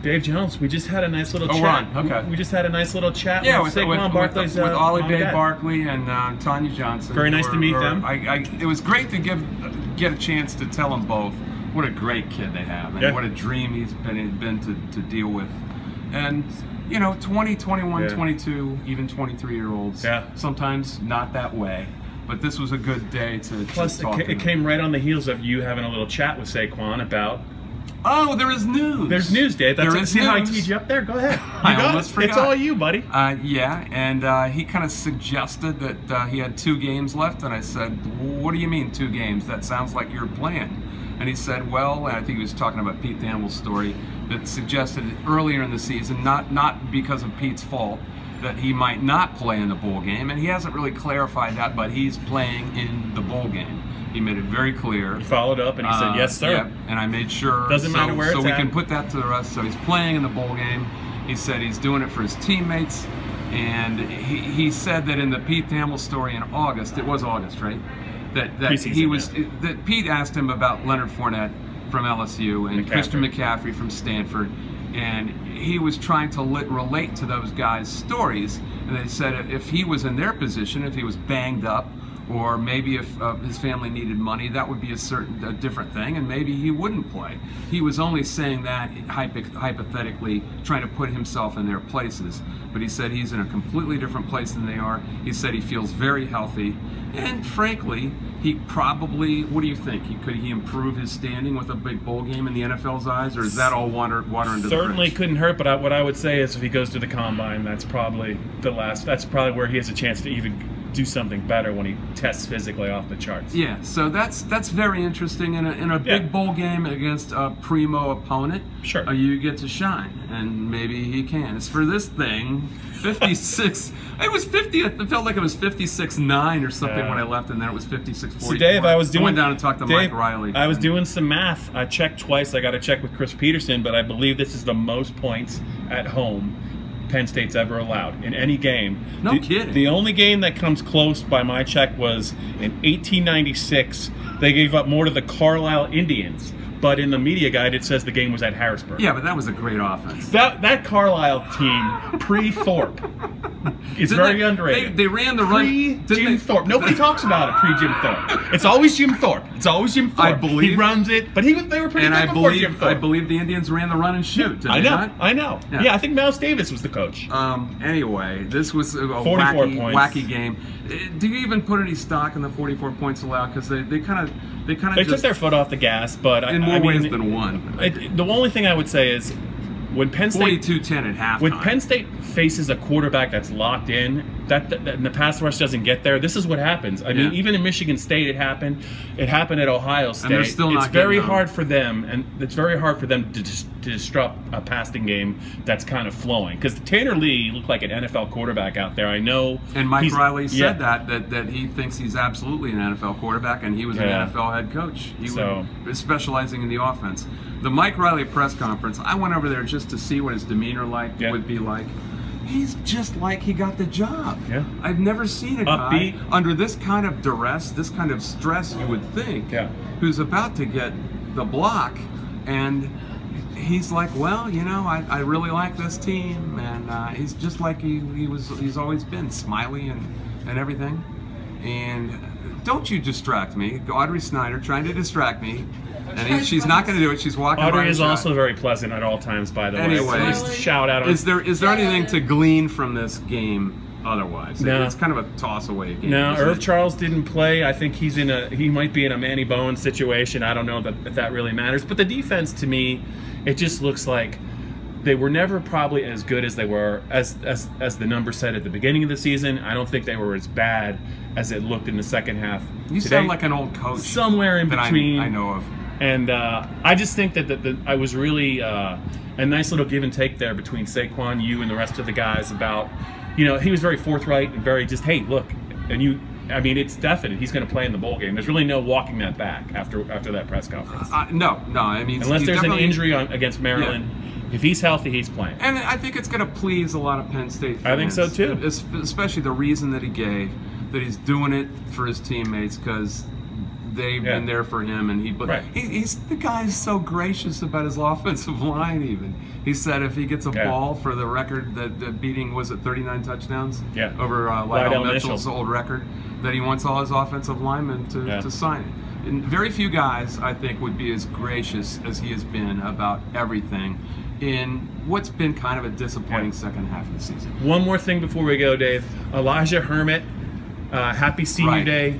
Dave Jones, we just had a nice little chat. Ron, okay. We just had a nice little chat with Saquon Barkley's with Ollie mom and dad. Barkley and Tanya Johnson. Very nice to meet them. It was great to get a chance to tell them both what a great kid they have and what a dream he's been to deal with. And you know, 20, 21, 22, even 23-year-olds, sometimes not that way. But this was a good day to Plus, talk to them. It came right on the heels of you having a little chat with Saquon about... Oh, there is news. There's news, Dave. There is see news. how I teed you up there? Go ahead. I almost forgot. It's all you, buddy. Yeah, and he kind of suggested that he had 2 games left, and I said, what do you mean 2 games? That sounds like your plan. And he said, well, and I think he was talking about Pete Thamel's story, that suggested earlier in the season, not because of Pete's fault, that he might not play in the bowl game, and he hasn't really clarified that, but he's playing in the bowl game. He made it very clear. He followed up and he said, yes, sir. Yeah, and I made sure. Doesn't matter where it's at. So we at. can put that to the rest. So he's playing in the bowl game. He said he's doing it for his teammates. And he said that in the Pete Thamel story in August, it was August, right? That Pete asked him about Leonard Fournette from LSU and Christian McCaffrey from Stanford. And he was trying to relate to those guys' stories. And they said if he was in their position, if he was banged up, or maybe if his family needed money, that would be a different thing, and maybe he wouldn't play. He was only saying that hypothetically, trying to put himself in their places. But he said he's in a completely different place than they are. He said he feels very healthy, and frankly, he probably, what do you think? Could he improve his standing with a big bowl game in the NFL's eyes, or is that all water under the Certainly bridge? couldn't hurt, but what I would say is if he goes to the Combine, that's probably where he has a chance to even do something better when he tests physically off the charts. Yeah, so that's very interesting. In a big bowl game against a primo opponent, sure, you get to shine, and maybe he can. As for this thing, 56. It was 50. It felt like it was 56-9 or something when I left, and then it was 56-44. So Dave, I went down and talked to Mike Riley. I was doing some math. I checked twice. I got to check with Chris Peterson, but I believe this is the most points at home Penn State's ever allowed in any game. No kidding. The only game that comes close by my check was in 1896. They gave up more to the Carlisle Indians. But in the media guide, it says the game was at Harrisburg. Yeah, but that was a great offense. That Carlisle team, pre-Thorpe, is very underrated. They ran the run. Pre-Jim Thorpe. Nobody talks about it pre-Jim Thorpe. It's always Jim Thorpe. It's always Jim Thorpe. I believe he runs it, but they were pretty good before Jim Thorpe. I believe the Indians ran the run and shoot. Did I they know. not? I know. Yeah, I think Miles Davis was the coach. Anyway, this was a 44 wacky game. Do you even put any stock in the 44 points allowed? Because they took their foot off the gas, but in more ways than one. The only thing I would say is when Penn State 42-10 at halftime. When Penn State faces a quarterback that's locked in, that and the pass rush doesn't get there, this is what happens. I mean, even in Michigan State, it happened. It happened at Ohio State. And they're still not it's very hard for them, and it's very hard for them to disrupt a passing game that's kind of flowing. Because Tanner Lee looked like an NFL quarterback out there. I know. And Mike Riley said that he thinks he's absolutely an NFL quarterback, and he was an NFL head coach. He was specializing in the offense. The Mike Riley press conference, I went over there just to see what his demeanor would be like. He's just like he got the job. Yeah. I've never seen a guy under this kind of duress, this kind of stress, you would think, who's about to get the block, and he's like, well, you know, I really like this team, and he's just like he's always been, smiley and everything. And don't you distract me. Audrey Snyder trying to distract me. And she's not going to do it. She's walking by. Audrey is also very pleasant at all times, by the way. Anyway, so shout out. Is there anything to glean from this game otherwise? No. It's kind of a toss-away game. No, Irv Charles didn't play. I think he might be in a Manny Bowen situation. I don't know if that really matters. But the defense, to me, it just looks like they were never probably as good as they were as the number said at the beginning of the season. I don't think they were as bad as it looked in the second half. You sound like an old coach. Somewhere in between. I know of. And I just think that I was really a nice little give and take there between Saquon, you, and the rest of the guys about, you know, he was very forthright and very just, hey, look, and you, I mean, it's definite. He's going to play in the bowl game. There's really no walking that back after that press conference. No. I mean, unless there's an injury against Maryland. Yeah. If he's healthy, he's playing. And I think it's going to please a lot of Penn State fans. I think so, too. Especially the reason that he gave, that he's doing it for his teammates, because they've been there for him, and he's the guy's so gracious about his offensive line. Even he said if he gets a ball for the record that beating was at 39 touchdowns over Lydell Mitchell's old record, that he wants all his offensive linemen to sign it. And very few guys, I think, would be as gracious as he has been about everything in what's been kind of a disappointing second half of the season. One more thing before we go, Dave. Elijah Hermit, happy senior day.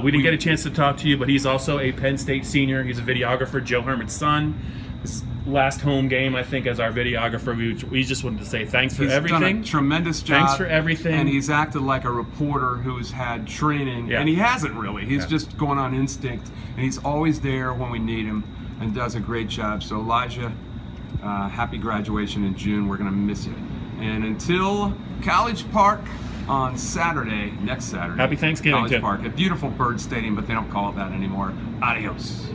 We didn't get a chance to talk to you, but he's also a Penn State senior. He's a videographer, Joe Hermit's son. His last home game, I think, as our videographer. We just wanted to say thanks for everything. He's done a tremendous job. Thanks for everything. And he's acted like a reporter who's had training, and he hasn't really. He's just going on instinct, and he's always there when we need him and does a great job. So Elijah, happy graduation in June. We're going to miss you. And until College Park on Saturday, next Saturday. Happy Thanksgiving, College Park, a beautiful bird stadium, but they don't call it that anymore. Adios.